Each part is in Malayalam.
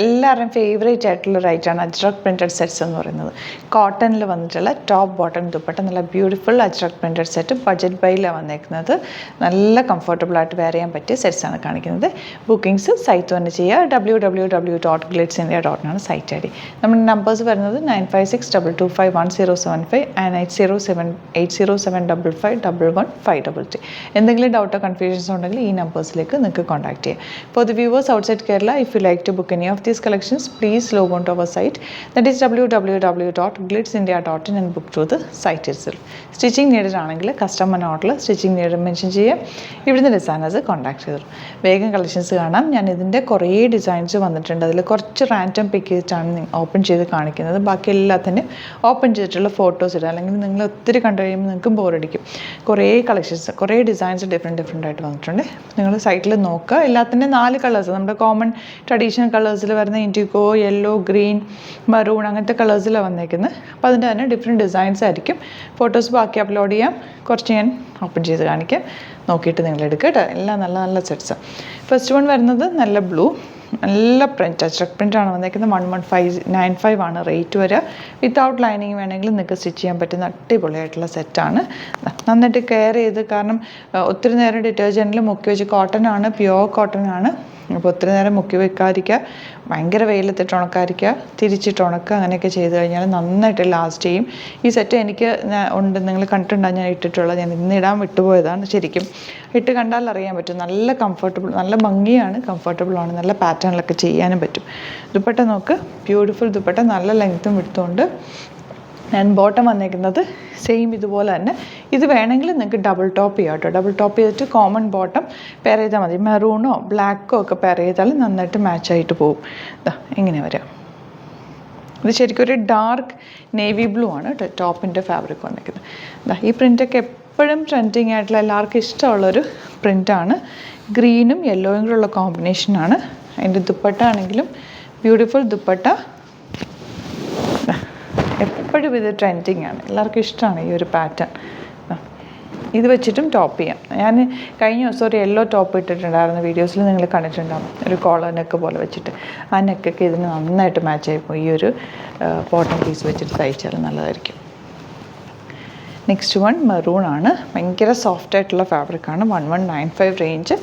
എല്ലാവരുടെയും ഫേവറേറ്റ് ആയിട്ടുള്ള റൈറ്റാണ് അജ്രക് പ്രിൻറ്റഡ് സെറ്റ്സ് എന്ന് പറയുന്നത്. കോട്ടണിൽ വന്നിട്ടുള്ള ടോപ്പ് ബോട്ടം ദുപ്പട്ട നല്ല beautiful Ajrak printed set budget ബൈയിലാണ് വന്നേക്കുന്നത്. നല്ല കംഫർട്ടബിളായിട്ട് വെയർ ചെയ്യാൻ പറ്റിയ സെറ്റ്സാണ് കാണിക്കുന്നത്. ബുക്കിംഗ്സ് സൈറ്റ് തന്നെ ചെയ്യുക. www.glitzindia.in സൈറ്റ് ഐ ഡി. നമ്മുടെ നമ്പേഴ്സ് വരുന്നത് 9562251075 and 807807551153. എന്തെങ്കിലും ഡൗട്ടോ കൺഫ്യൂഷൻസ് ഉണ്ടെങ്കിൽ ഈ നമ്പേഴ്സിലേക്ക് നിങ്ങൾക്ക് കോൺടാക്ട് ചെയ്യാം. For the viewers outside Kerala, if you like to book any of these collections, please log on to our site, that is www.glitzindia.in and book through the site itself. Stitching needed ആണെങ്കിൽ കസ്റ്റമർ നോട്ടിൽ സ്റ്റിച്ചിങ് നീഡഡ് മെൻഷൻ ചെയ്യാം. ഇവിടുന്ന് ഡിസൈനേഴ്സ് കോൺടാക്ട് ചെയ്തു. വേഗം കളക്ഷൻസ് കാണാം. ഞാൻ ഇതിൻ്റെ കുറേ ഡിസൈൻസ് വന്നിട്ടുണ്ട്. അതിൽ കുറച്ച് റാൻഡം പിക്ക് ചെയ്തിട്ടാണ് ഓപ്പൺ ചെയ്ത് കാണിക്കുന്നത്. ബാക്കി എല്ലാത്തിനും ഓപ്പൺ ചെയ്തിട്ടുള്ള ഫോട്ടോസ് ഇടുക. അല്ലെങ്കിൽ നിങ്ങൾ ഒത്തിരി കണ്ടു കഴിയുമ്പോൾ നിങ്ങൾക്കും ബോറടിക്കും. കുറേ കളക്ഷൻസ്, കുറേ ഡിസൈൻസ് ഡിഫറെൻ്റ് ആയിട്ട് വന്നിട്ടുണ്ട്. നിങ്ങൾ സൈറ്റിൽ നോക്കുക. എല്ലാത്തിൻ്റെ 4 കളേഴ്സ്, നമ്മുടെ കോമൺ ട്രഡീഷണൽ കളേഴ്സിൽ വരുന്ന ഇൻഡിഗോ, യെല്ലോ, ഗ്രീൻ, മറൂൺ അങ്ങനത്തെ കളേഴ്സിലാണ് വന്നേക്കുന്നത്. അപ്പോൾ അതിൻ്റെ തന്നെ ഡിഫറെൻറ്റ് ഡിസൈൻസ് ആയിരിക്കും. ഫോട്ടോസ് ബാക്കി അപ്ലോഡ് ചെയ്യാം. കുറച്ച് ഞാൻ ഓപ്പൺ ചെയ്ത് കാണിക്കാം. നോക്കിയിട്ട് നിങ്ങൾ എടുക്കുക കേട്ടോ. എല്ലാം നല്ല നല്ല സെറ്റ്സാണ്. ഫസ്റ്റ് വൺ വരുന്നത് നല്ല ബ്ലൂ, നല്ല പ്രിൻറ്റ്, അജ്രക് പ്രിൻ്റാണ് വന്നേക്കുന്നത്. 11,595 ആണ് റേറ്റ് വരിക. വിത്തൗട്ട് ലൈനിങ് വേണമെങ്കിൽ നിങ്ങൾക്ക് സ്റ്റിച്ച് ചെയ്യാൻ പറ്റുന്ന അടിപൊളിയായിട്ടുള്ള സെറ്റാണ്. നന്നായിട്ട് കെയർ ചെയ്ത്, കാരണം ഒത്തിരി നേരം ഡിറ്റർജൻറ്റിൽ മുക്കി വെച്ച്, കോട്ടൺ ആണ്, പ്യുവർ കോട്ടൺ ആണ്. അപ്പോൾ ഒത്തിരി നേരം മുക്കി വെക്കാതിരിക്കുക, ഭയങ്കര വെയിലത്തിട്ട് ഉണക്കാതിരിക്കുക, തിരിച്ചിട്ട് ഉണക്കുക, അങ്ങനെയൊക്കെ ചെയ്ത് കഴിഞ്ഞാൽ നന്നായിട്ട് ലാസ്റ്റ് ചെയ്യും. ഈ സെറ്റ് എനിക്ക് ഉണ്ട്, നിങ്ങൾ കണ്ടിട്ടുണ്ടാകും, ഞാൻ ഇട്ടിട്ടുള്ളത്. ഞാൻ ഇന്ന് ഇടാൻ വിട്ടുപോയതാണ്. ശരിക്കും ഇട്ട് കണ്ടാൽ അറിയാൻ പറ്റും. നല്ല കംഫർട്ടബിൾ, നല്ല ഭംഗിയാണ്, കംഫർട്ടബിളാണ്, നല്ല പാറ്റേണിലൊക്കെ ചെയ്യാനും പറ്റും. ദുപ്പട്ട നോക്ക്, ബ്യൂട്ടിഫുൾ ദുപ്പട്ട, നല്ല ലെങ്ത്തും എടുത്തുകൊണ്ട്. ആൻഡ് ബോട്ടം വന്നേക്കുന്നത് സെയിം ഇതുപോലെ തന്നെ. ഇത് വേണമെങ്കിൽ നിങ്ങൾക്ക് ഡബിൾ ടോപ്പ് ചെയ്യാം കേട്ടോ. ഡബിൾ ടോപ്പ് ചെയ്തിട്ട് കോമൺ ബോട്ടം പെയർ ചെയ്താൽ മതി. മെറൂണോ ബ്ലാക്കോ ഒക്കെ പെയർ ചെയ്താൽ നന്നായിട്ട് മാച്ചായിട്ട് പോകും. ഇങ്ങനെ വരാം. ഇത് ശരിക്കും ഒരു ഡാർക്ക് നേവി ബ്ലൂ ആണ് കേട്ടോ ടോപ്പിൻ്റെ ഫാബ്രിക് വന്നിരിക്കുന്നത്. ഈ പ്രിൻ്റൊക്കെ എപ്പോഴും ട്രെൻഡിങ് ആയിട്ടുള്ള എല്ലാവർക്കും ഇഷ്ടമുള്ളൊരു പ്രിൻ്റാണ്. ഗ്രീനും യെല്ലോയും കൂടെ ഉള്ള കോമ്പിനേഷനാണ്. അതിൻ്റെ ദുപ്പട്ട ആണെങ്കിലും ബ്യൂട്ടിഫുൾ ദുപ്പട്ട. എപ്പോഴും ഇത് ട്രെൻഡിങ് ആണ്, എല്ലാവർക്കും ഇഷ്ടമാണ് ഈ ഒരു പാറ്റേൺ. ഇത് വെച്ചിട്ടും ടോപ്പ് ചെയ്യാം. ഞാൻ കഴിഞ്ഞ ദിവസം ഒരു യെല്ലോ ടോപ്പ് ഇട്ടിട്ടുണ്ടായിരുന്നു, വീഡിയോസിൽ നിങ്ങൾ കണ്ടിട്ടുണ്ടാകും. ഒരു കോളർ നെക്ക് പോലെ വെച്ചിട്ട്, ആ നെക്കൊക്കെ ഇതിന് നന്നായിട്ട് മാച്ചായി പോയി. ഈ ഒരു ബോട്ടം പീസ് വെച്ചിട്ട് തയ്ച്ചാൽ നല്ലതായിരിക്കും. നെക്സ്റ്റ് വൺ മെറൂൺ ആണ്. ഭയങ്കര സോഫ്റ്റ് ആയിട്ടുള്ള ഫാബ്രിക്കാണ്. 1195 റേഞ്ച്.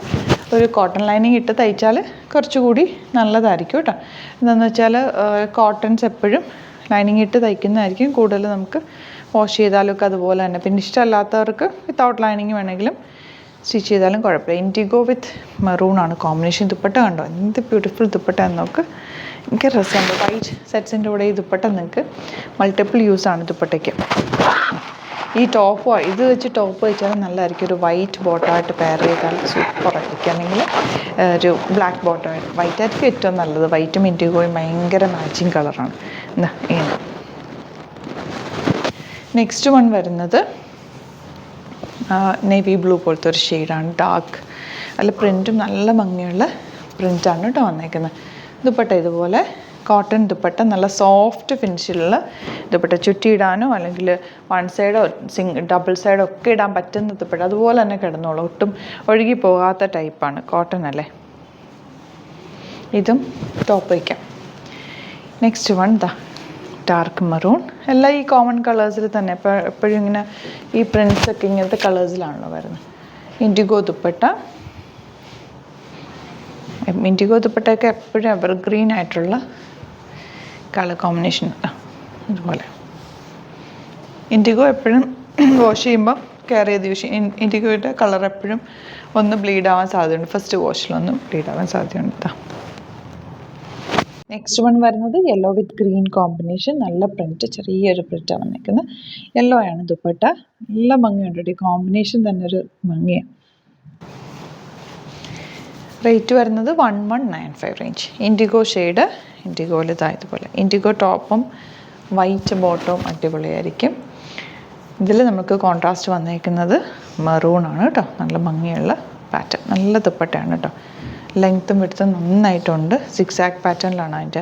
ഒരു കോട്ടൺ ലൈനിങ് ഇട്ട് തയ്ച്ചാൽ കുറച്ചുകൂടി നല്ലതായിരിക്കും കേട്ടോ. എന്താണെന്ന് വെച്ചാൽ കോട്ടൺസ് എപ്പോഴും ലൈനിങ് ഇട്ട് തയ്ക്കുന്നതായിരിക്കും കൂടുതൽ. നമുക്ക് വാഷ് ചെയ്താലൊക്കെ അതുപോലെ തന്നെ. പിന്നെ ഇഷ്ടമല്ലാത്തവർക്ക് വിത്തൗട്ട് ലൈനിങ് വേണമെങ്കിലും സ്റ്റിച്ച് ചെയ്താലും കുഴപ്പമില്ല. ഇൻഡിഗോ വിത്ത് മെറൂൺ ആണ് കോമ്പിനേഷൻ. ദുപ്പട്ട കണ്ടോ, എന്ത് ബ്യൂട്ടിഫുൾ ദുപ്പട്ട എന്ന് നോക്ക്. എനിക്ക് രസമുണ്ട്. വൈറ്റ് സെറ്റ്സിൻ്റെ കൂടെ ഈ ദുപ്പട്ട നിങ്ങൾക്ക് മൾട്ടിപ്പിൾ യൂസാണ് ദുപ്പട്ടയ്ക്ക്. ഈ ടോപ്പ് ഇത് വെച്ച് ടോപ്പ് വെച്ചാൽ നല്ലതായിരിക്കും. ഒരു വൈറ്റ് ബോട്ടമായിട്ട് പെയർ ചെയ്താൽ സൂപ്പറായിരിക്കും. അല്ലെങ്കിൽ ഒരു ബ്ലാക്ക് ബോട്ടമായിട്ട്. വൈറ്റ് ആയിരിക്കും ഏറ്റവും നല്ലത്. വൈറ്റും ഇൻഡിഗോയും ഭയങ്കര മാച്ചിങ് കളറാണ്. ഇങ്ങനെ. നെക്സ്റ്റ് വൺ വരുന്നത് നേവി ബ്ലൂ പോലത്തെ ഒരു ഷെയ്ഡാണ്. ഡാർക്ക്, അല്ല പ്രിൻറ്റും നല്ല ഭംഗിയുള്ള പ്രിൻ്റാണ് കേട്ടോ വന്നേക്കുന്നത്. ദുപ്പട്ട ഇതുപോലെ കോട്ടൺ ദുപ്പട്ട, നല്ല സോഫ്റ്റ് ഫിനിഷിലുള്ള ദുപ്പട്ട. ചുറ്റിയിടാനോ അല്ലെങ്കിൽ വൺ സൈഡോ ഡബിൾ സൈഡോ ഒക്കെ ഇടാൻ പറ്റുന്ന ദുപ്പട്ട. അതുപോലെ തന്നെ കിടന്നോളൂ, ഒട്ടും ഒഴുകി പോകാത്ത ടൈപ്പാണ്. കോട്ടൺ അല്ലേ. ഇതും ടോപ്പ് വയ്ക്കാം. Next one dark maroon. എല്ലാം ഈ കോമൺ കളേഴ്സിൽ തന്നെ. എപ്പോഴും ഇങ്ങനെ ഈ പ്രിൻസൊക്കെ ഇങ്ങനത്തെ കളേഴ്സിലാണല്ലോ വരുന്നത്. ഇൻഡിഗോ ദുപ്പട്ട. ഇൻഡിഗോ ദുപ്പട്ടയൊക്കെ എപ്പോഴും എവർഗ്രീൻ ആയിട്ടുള്ള കളർ കോമ്പിനേഷൻ. ഇതുപോലെ ഇൻഡിഗോ എപ്പോഴും വാഷ് ചെയ്യുമ്പോൾ കെയർ ചെയ്ത് യൂസ് ചെയ്യും. ഇൻഡിഗോയുടെ കളർ എപ്പോഴും ഒന്ന് ബ്ലീഡ് ആവാൻ സാധ്യതയുണ്ട്. ഫസ്റ്റ് വാഷിലൊന്ന് ബ്ലീഡ് ആവാൻ സാധ്യതയുണ്ട്. നെക്സ്റ്റ് വൺ വരുന്നത് യെല്ലോ വിത്ത് ഗ്രീൻ കോമ്പിനേഷൻ. നല്ല പ്രിൻറ്റ്, ചെറിയൊരു പ്രിൻറ്റാണ് വന്നിരിക്കുന്നത്. യെല്ലോ ആണ് ദുപ്പട്ട. നല്ല ഭംഗിയുണ്ട്. ഈ കോമ്പിനേഷൻ തന്നെ ഒരു ഭംഗിയാണ്. റേറ്റ് വരുന്നത് 1195 റേഞ്ച്. IndiGo shade. ഇൻഡിഗോയിൽ ഇതുപോലെ ഇൻഡിഗോ ടോപ്പും വൈറ്റ് ബോട്ടവും അടിപൊളിയായിരിക്കും. ഇതിൽ നമുക്ക് കോൺട്രാസ്റ്റ് വന്നിരിക്കുന്നത് മെറൂണാണ് കേട്ടോ. നല്ല ഭംഗിയുള്ള പാറ്റേൺ, നല്ല ദുപ്പട്ടയാണ് കേട്ടോ. ലെങ്ത്തും വിഡ്ത്തും നന്നായിട്ടുണ്ട്. സിക്സാക്ക് പാറ്റേണിലാണ് അതിൻ്റെ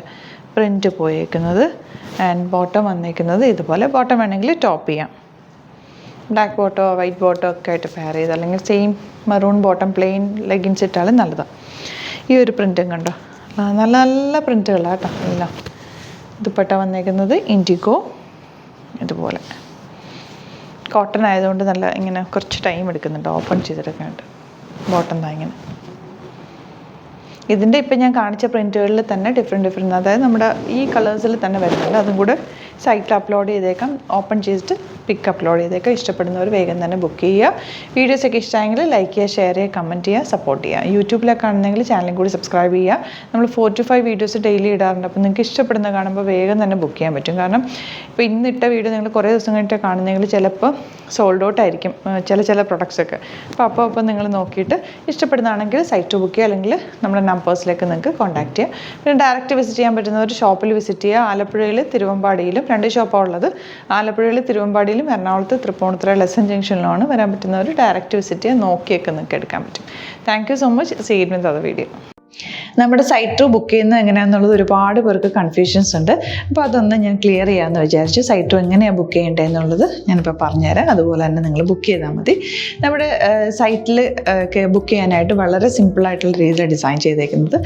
പ്രിൻറ്റ് പോയേക്കുന്നത്. ആൻഡ് ബോട്ടം വന്നിരിക്കുന്നത് ഇതുപോലെ. ബോട്ടം വേണമെങ്കിൽ ടോപ്പ് ചെയ്യാം. ബ്ലാക്ക് ബോട്ടോ വൈറ്റ് ബോട്ടോ ഒക്കെ ആയിട്ട് പെയർ ചെയ്ത്, അല്ലെങ്കിൽ same maroon bottom plain leggings ഇട്ടാലും നല്ലതാണ്. ഈ ഒരു പ്രിൻറ്റും കണ്ടോ, നല്ല നല്ല പ്രിൻറ്റുകളാണ് കേട്ടോ എല്ലാം. ദുപ്പട്ട വന്നേക്കുന്നത് ഇൻഡിഗോ ഇതുപോലെ കോട്ടൺ ആയതുകൊണ്ട് നല്ല ഇങ്ങനെ കുറച്ച് ടൈം എടുക്കുന്നുണ്ട് ഓപ്പൺ ചെയ്തെടുക്കാൻ ഉണ്ട്. ബോട്ടം താ ഇങ്ങനെ. ഇതിൻ്റെ ഇപ്പം ഞാൻ കാണിച്ച പ്രിൻറ്റുകളിൽ തന്നെ ഡിഫറെൻറ്റ് അതായത് നമ്മുടെ ഈ കളേഴ്സിൽ തന്നെ വരുന്നുണ്ട്. അതും കൂടെ സൈറ്റിൽ അപ്ലോഡ് ചെയ്തേക്കാം. ഓപ്പൺ ചെയ്തിട്ട് പിക്ക് അപ്ലോഡ് ചെയ്തേക്കാം. ഇഷ്ടപ്പെടുന്നവർ വേഗം തന്നെ ബുക്ക് ചെയ്യുക. വീഡിയോസൊക്കെ ഇഷ്ടമായെങ്കിൽ ലൈക്ക് ചെയ്യുക, ഷെയർ ചെയ്യുക, കമൻറ്റ് ചെയ്യുക, സപ്പോർട്ട് ചെയ്യുക. യൂട്യൂബിലൊക്കെ ആണെങ്കിൽ ചാനലും കൂടി സബ്സ്ക്രൈബ് ചെയ്യുക. നമ്മൾ 4 to 5 വീഡിയോസ് ഡെയിലി ഇടാറുണ്ട്. അപ്പോൾ നിങ്ങൾക്ക് ഇഷ്ടപ്പെടുന്ന കാണുമ്പോൾ വേഗം തന്നെ ബുക്ക് ചെയ്യാൻ പറ്റും. കാരണം ഇപ്പോൾ ഇന്നിട്ട വീഡിയോ നിങ്ങൾ കുറേ ദിവസം കഴിഞ്ഞിട്ട് കാണുന്നെങ്കിൽ ചിലപ്പോൾ സോൾഡ് ഔട്ട് ആയിരിക്കും ചില പ്രൊഡക്ട്സൊക്കെ. അപ്പോൾ നിങ്ങൾ നോക്കിയിട്ട് ഇഷ്ടപ്പെടുന്നതാണെങ്കിൽ സൈറ്റ് ബുക്ക് ചെയ്യുക, അല്ലെങ്കിൽ നമ്മുടെ നമ്പേഴ്സിലേക്ക് നിങ്ങൾക്ക് കോൺടാക്ട് ചെയ്യാം. പിന്നെ ഡയറക്റ്റ് വിസിറ്റ് ചെയ്യാൻ പറ്റുന്നവർ ഷോപ്പിൽ വിസിറ്റ് ചെയ്യുക. ആലപ്പുഴയിൽ തിരുവമ്പാടിയിലും 2 ഷോപ്പാണ് ഉള്ളത്. ആലപ്പുഴയിൽ തിരുവമ്പാടിയിലും എറണാകുളത്ത് തൃപ്പൂണിത്തുറ ലെസൺ ജംഗ്ഷനിലാണ്. വരാൻ പറ്റുന്നവർ ഡയറക്റ്റ് വിസിറ്റ് ചെയ്യുക. നോക്കിയൊക്കെ നിങ്ങൾക്ക് എടുക്കാൻ പറ്റും. Thank you so much. See you in the video. നമ്മുടെ സൈറ്റ് ബുക്ക് ചെയ്യുന്നത് എങ്ങനെയാണെന്നുള്ളത് ഒരുപാട് പേർക്ക് കൺഫ്യൂഷൻസ് ഉണ്ട്. അപ്പോൾ അതൊന്ന് ഞാൻ ക്ലിയർ ചെയ്യാമെന്ന് വിചാരിച്ചു. സൈറ്റ് എങ്ങനെയാണ് ബുക്ക് ചെയ്യേണ്ടത് എന്നുള്ളത് ഞാനിപ്പോൾ പറഞ്ഞുതരാം. അതുപോലെ തന്നെ നിങ്ങൾ ബുക്ക് ചെയ്താൽ മതി. നമ്മുടെ സൈറ്റിൽ ബുക്ക് ചെയ്യാനായിട്ട് വളരെ സിമ്പിളായിട്ടുള്ള രീതിയിൽ ഡിസൈൻ ചെയ്തേക്കുന്നത്.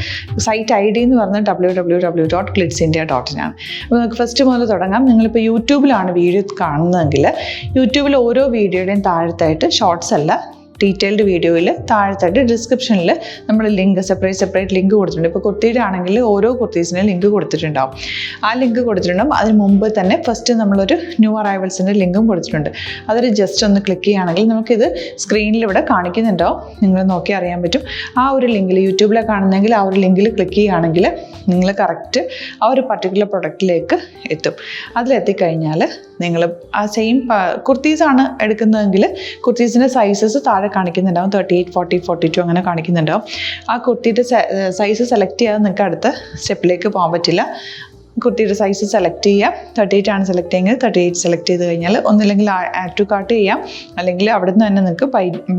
സൈറ്റ് ID എന്ന് പറഞ്ഞാൽ www.glitzindia.in ആണ്. അപ്പോൾ നമുക്ക് ഫസ്റ്റ് മുതൽ തുടങ്ങാം. നിങ്ങളിപ്പോൾ യൂട്യൂബിലാണ് വീഡിയോ കാണുന്നതെങ്കിൽ യൂട്യൂബിൽ ഓരോ വീഡിയോയുടെയും താഴത്തായിട്ട് ഷോർട്സ് അല്ല, ഡീറ്റെയിൽഡ് വീഡിയോയിൽ താഴത്തായിട്ട് ഡിസ്ക്രിപ്ഷനിൽ നമ്മൾ ലിങ്ക് സെപ്പറേറ്റ് ലിങ്ക് കൊടുത്തിട്ടുണ്ട്. ഇപ്പോൾ കുർത്തിയുടെ ആണെങ്കിൽ ഓരോ കുർത്തീസിനും ലിങ്ക് കൊടുത്തിട്ടുണ്ടാവും. ആ ലിങ്ക് കൊടുത്തിട്ടുണ്ടാവും. അതിന് മുമ്പ് തന്നെ ഫസ്റ്റ് നമ്മളൊരു ന്യൂ അറൈവൽസിൻ്റെ ലിങ്കും കൊടുത്തിട്ടുണ്ട്. അതിൽ ജസ്റ്റ് ഒന്ന് ക്ലിക്ക് ചെയ്യുകയാണെങ്കിൽ നമുക്കിത് സ്ക്രീനിൽ ഇവിടെ കാണിക്കുന്നുണ്ടാവും. നിങ്ങൾ നോക്കി അറിയാൻ പറ്റും. ആ ഒരു ലിങ്കിൽ യൂട്യൂബിലാണ് കാണുന്നതെങ്കിൽ ആ ഒരു ലിങ്കിൽ ക്ലിക്ക് ചെയ്യുകയാണെങ്കിൽ നിങ്ങൾ കറക്റ്റ് ആ ഒരു പർട്ടിക്കുലർ പ്രൊഡക്റ്റിലേക്ക് എത്തും. അതിലെത്തിക്കഴിഞ്ഞാൽ നിങ്ങൾ ആ സെയിം കുർത്തീസാണ് എടുക്കുന്നതെങ്കിൽ കുർത്തീസിൻ്റെ സൈസസ് താഴെ കാണിക്കുന്നുണ്ടാവും. 38, 40, 42 അങ്ങനെ കാണിക്കുന്നുണ്ടാവും. ആ കുർത്തിയുടെ സൈസ് സെലക്ട് ചെയ്യാതെ നിങ്ങൾക്ക് അടുത്ത സ്റ്റെപ്പിലേക്ക് പോകാൻ പറ്റില്ല. കുർത്തിയുടെ സൈസ് സെലക്ട് ചെയ്യാം. 38 ആണ് സെലക്ട് ചെയ്യുന്നത്. 38 സെലക്ട് ചെയ്ത് കഴിഞ്ഞാൽ ഒന്നില്ലെങ്കിൽ ആഡ് ടു കാർട്ട് ചെയ്യാം, അല്ലെങ്കിൽ അവിടെ നിന്ന് തന്നെ നിങ്ങൾക്ക്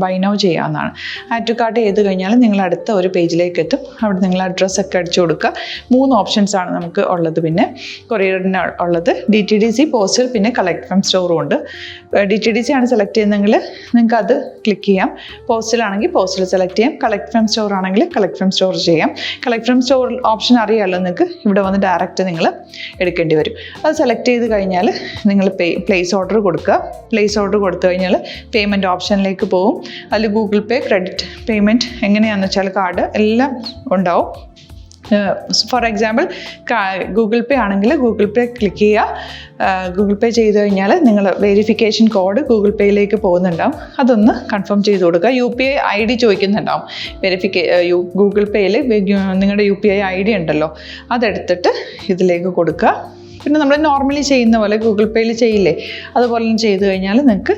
ബൈ നൗ ചെയ്യാവുന്നതാണ്. ആഡ് ടു കാർട്ട് ചെയ്ത് കഴിഞ്ഞാൽ നിങ്ങൾ അടുത്ത ഒരു പേജിലേക്ക് എത്തും. അവിടെ നിങ്ങൾ അഡ്രസ്സൊക്കെ അടിച്ചു കൊടുക്കുക. 3 ഓപ്ഷൻസാണ് നമുക്ക് ഉള്ളത്. പിന്നെ കൊറിയറിന് ഉള്ളത് DTDC, പോസ്റ്റൽ, പിന്നെ കളക്ട് ഫ്രം സ്റ്റോറും ഉണ്ട്. DTDC ആണ് സെലക്ട് ചെയ്യുന്നതെങ്കിൽ നിങ്ങൾക്ക് അത് ക്ലിക്ക് ചെയ്യാം. പോസ്റ്റലാണെങ്കിൽ പോസ്റ്റൽ സെലക്ട് ചെയ്യാം. കളക്ട് ഫ്രം സ്റ്റോർ ആണെങ്കിൽ കളക്ട് ഫ്രം സ്റ്റോർ ചെയ്യാം. കളക്ട് ഫ്രം സ്റ്റോർ ഓപ്ഷൻ അറിയാമല്ലോ നിങ്ങൾക്ക്. ഇവിടെ വന്ന് ഡയറക്റ്റ് നിങ്ങൾ എടുക്കേണ്ടി വരും. അത് സെലക്ട് ചെയ്ത് കഴിഞ്ഞാൽ നിങ്ങൾ പ്ലേസ് ഓർഡർ കൊടുക്കുക. പ്ലേസ് ഓർഡർ കൊടുത്തു കഴിഞ്ഞാൽ പേയ്മെൻറ്റ് ഓപ്ഷനിലേക്ക് പോകും. അതിൽ ഗൂഗിൾ പേ, ക്രെഡിറ്റ് പേയ്മെൻറ്റ് എങ്ങനെയാണെന്ന് വെച്ചാൽ കാർഡ് എല്ലാം ഉണ്ടാവും. ഫോർ എക്സാമ്പിൾ ഗൂഗിൾ പേ ആണെങ്കിൽ ഗൂഗിൾ പേ ക്ലിക്ക് ചെയ്യുക. ഗൂഗിൾ പേ ചെയ്ത് കഴിഞ്ഞാൽ നിങ്ങൾ വെരിഫിക്കേഷൻ കോഡ് ഗൂഗിൾ പേയിലേക്ക് പോകുന്നുണ്ടാവും. അതൊന്ന് കൺഫേം ചെയ്ത് കൊടുക്കുക. UPI ID ചോദിക്കുന്നുണ്ടാവും. ഗൂഗിൾ പേയിൽ നിങ്ങളുടെ UPI ID ഉണ്ടല്ലോ, അതെടുത്തിട്ട് ഇതിലേക്ക് കൊടുക്കുക. പിന്നെ നമ്മൾ നോർമലി ചെയ്യുന്ന പോലെ ഗൂഗിൾ പേയിൽ ചെയ്യില്ലേ, അതുപോലെ ചെയ്ത് കഴിഞ്ഞാൽ നിങ്ങൾക്ക്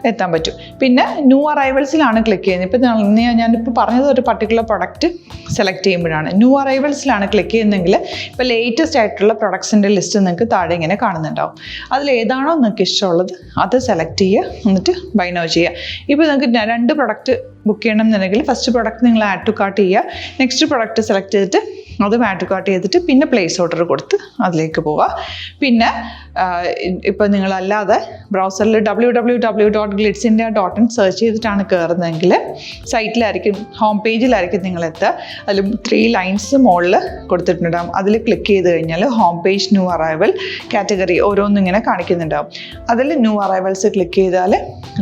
എത്താൻ പറ്റും. പിന്നെ ന്യൂ അറൈവൽസിലാണ് ക്ലിക്ക് ചെയ്യുന്നത്. ഇപ്പം ഞാനിപ്പോൾ പറഞ്ഞത് ഒരു പർട്ടിക്കുലർ പ്രൊഡക്റ്റ് സെലക്ട് ചെയ്യുമ്പോഴാണ്. ന്യൂ അറൈവൽസിലാണ് ക്ലിക്ക് ചെയ്യുന്നതെങ്കിൽ ഇപ്പോൾ ലേറ്റസ്റ്റ് ആയിട്ടുള്ള പ്രൊഡക്ട്സിൻ്റെ ലിസ്റ്റ് നിങ്ങൾക്ക് താഴെ ഇങ്ങനെ കാണുന്നുണ്ടാവും. അതിലേതാണോ നിങ്ങൾക്ക് ഇഷ്ടമുള്ളത് അത് സെലക്ട് ചെയ്യുക, എന്നിട്ട് ബൈ നൗ ചെയ്യുക. ഇപ്പോൾ നിങ്ങൾക്ക് 2 പ്രൊഡക്റ്റ് ബുക്ക് ചെയ്യണം എന്നുണ്ടെങ്കിൽ ഫസ്റ്റ് പ്രൊഡക്റ്റ് നിങ്ങൾ ആഡ് ടു കാർട്ട് ചെയ്യുക. നെക്സ്റ്റ് പ്രൊഡക്റ്റ് സെലക്ട് ചെയ്തിട്ട് അതും ആഡ് ടു കാർട്ട് ചെയ്തിട്ട് പിന്നെ പ്ലേസ് ഓർഡർ കൊടുത്ത് അതിലേക്ക് പോവുക. പിന്നെ ഇപ്പോൾ നിങ്ങളല്ലാതെ ബ്രൗസറിൽ www.glitzindia.in സെർച്ച് ചെയ്തിട്ടാണ് കയറുന്നതെങ്കിൽ സൈറ്റിലായിരിക്കും, ഹോം പേജിലായിരിക്കും നിങ്ങളെത്തുക. അതിൽ 3 ലൈൻസ് മുകളിൽ കൊടുത്തിട്ടുണ്ടാകും. അതിൽ ക്ലിക്ക് ചെയ്ത് കഴിഞ്ഞാൽ home page, new arrival, category ഓരോന്നിങ്ങനെ കാണിക്കുന്നുണ്ടാകും. അതിൽ ന്യൂ അറൈവൽസ് ക്ലിക്ക് ചെയ്താൽ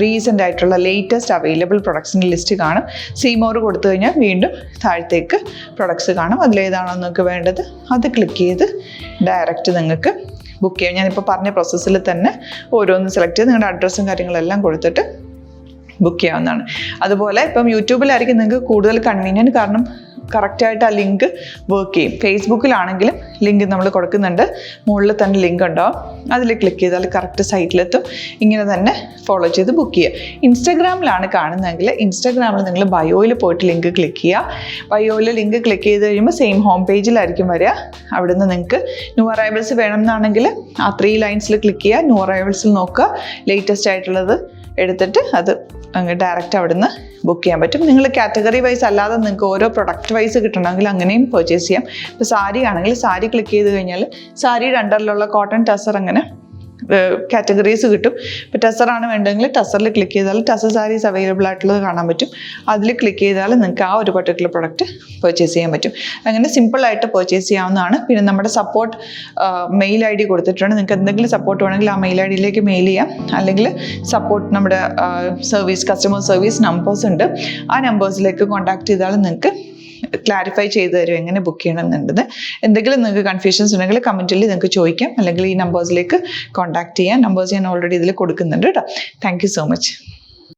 റീസെൻ്റ് ആയിട്ടുള്ള ലേറ്റസ്റ്റ് അവൈലബിൾ പ്രൊഡക്ട്സിൻ്റെ ലിസ്റ്റ് കാണും. സീമോർ കൊടുത്തു കഴിഞ്ഞാൽ വീണ്ടും താഴത്തേക്ക് പ്രൊഡക്ട്സ് കാണും. അതിലേതാണോ നിങ്ങൾക്ക് വേണ്ടത് അത് ക്ലിക്ക് ചെയ്ത് ഡയറക്റ്റ് നിങ്ങൾക്ക് ബുക്ക് ചെയ്യാം. ഞാനിപ്പോൾ പറഞ്ഞ പ്രോസസ്സിൽ തന്നെ ഓരോന്ന് സെലക്ട് ചെയ്ത് നിങ്ങളുടെ അഡ്രസ്സും കാര്യങ്ങളെല്ലാം കൊടുത്തിട്ട് ബുക്ക് ചെയ്യാവുന്നതാണ്. അതുപോലെ ഇപ്പം യൂട്യൂബിലായിരിക്കും നിങ്ങൾക്ക് കൂടുതൽ കൺവീനിയൻറ്റ്. കാരണം കറക്റ്റായിട്ട് ആ ലിങ്ക് വർക്ക് ചെയ്യും. ഫേസ്ബുക്കിലാണെങ്കിലും ലിങ്ക് നമ്മൾ കൊടുക്കുന്നുണ്ട്. മുകളിൽ തന്നെ ലിങ്ക് ഉണ്ടാവും. അതിൽ ക്ലിക്ക് ചെയ്താൽ കറക്റ്റ് സൈറ്റിലെത്തും. ഇങ്ങനെ തന്നെ ഫോളോ ചെയ്ത് ബുക്ക് ചെയ്യുക. ഇൻസ്റ്റാഗ്രാമിലാണ് കാണുന്നതെങ്കിൽ ഇൻസ്റ്റാഗ്രാമിൽ നിങ്ങൾ ബയോയിൽ പോയിട്ട് ലിങ്ക് ക്ലിക്ക് ചെയ്യുക. ബയോയിൽ ലിങ്ക് ക്ലിക്ക് ചെയ്ത് കഴിയുമ്പോൾ സെയിം ഹോം പേജിലായിരിക്കും വരിക. അവിടെ നിന്ന് നിങ്ങൾക്ക് ന്യൂ അറൈവൽസ് വേണമെന്നാണെങ്കിൽ ആ 3 ലൈൻസിൽ ക്ലിക്ക് ചെയ്യുക. ന്യൂ അറൈവൽസിൽ നോക്കുക, ലേറ്റസ്റ്റ് ആയിട്ടുള്ളത് എടുത്തിട്ട് അത് അങ്ങ് ഡയറക്റ്റ് അവിടെ നിന്ന് ബുക്ക് ചെയ്യാൻ പറ്റും. നിങ്ങൾ കാറ്റഗറി വൈസ് അല്ലാതെ നിങ്ങൾക്ക് ഓരോ പ്രൊഡക്റ്റ് വൈസ് കിട്ടണമെങ്കിൽ അങ്ങനെയും പർച്ചേസ് ചെയ്യാം. ഇപ്പോൾ സാരി ആണെങ്കിൽ സാരി ക്ലിക്ക് ചെയ്ത് കഴിഞ്ഞാൽ സാരിയുടെ അണ്ടറിലുള്ള കോട്ടൺ ടസർ അങ്ങനെ കാറ്റഗറീസ് കിട്ടും. ഇപ്പോൾ ടസറാണ് വേണ്ടതെങ്കിൽ ടസറിൽ ക്ലിക്ക് ചെയ്താൽ ടസർ സാരീസ് അവൈലബിൾ ആയിട്ടുള്ളത് കാണാൻ പറ്റും. അതിൽ ക്ലിക്ക് ചെയ്താൽ നിങ്ങൾക്ക് ആ ഒരു പർട്ടിക്കുലർ പ്രൊഡക്റ്റ് പർച്ചേസ് ചെയ്യാൻ പറ്റും. അങ്ങനെ സിമ്പിളായിട്ട് പർച്ചേസ് ചെയ്യാവുന്നതാണ്. പിന്നെ നമ്മുടെ സപ്പോർട്ട് മെയിൽ ID കൊടുത്തിട്ടുണ്ട്. നിങ്ങൾക്ക് എന്തെങ്കിലും സപ്പോർട്ട് വേണമെങ്കിൽ ആ മെയിൽ IDയിലേക്ക് മെയിൽ ചെയ്യാം. അല്ലെങ്കിൽ സപ്പോർട്ട് നമ്മുടെ കസ്റ്റമർ സർവീസ് നമ്പേഴ്സ് ഉണ്ട്. ആ നമ്പേഴ്സിലേക്ക് കോൺടാക്ട് ചെയ്താൽ നിങ്ങൾക്ക് ക്ലാരിഫൈ ചെയ്ത് തരും എങ്ങനെ ബുക്ക് ചെയ്യണം എന്നുള്ളത്. എന്തെങ്കിലും നിങ്ങൾക്ക് കൺഫ്യൂഷൻസ് ഉണ്ടെങ്കിൽ കമൻറ്റിൽ നിങ്ങൾക്ക് ചോദിക്കാം, അല്ലെങ്കിൽ ഈ നമ്പേഴ്സിലേക്ക് കോൺടാക്ട് ചെയ്യാം. നമ്പേഴ്സ് ഞാൻ ഓൾറെഡി ഇതിൽ കൊടുക്കുന്നുണ്ട് കേട്ടോ. Thank you so much.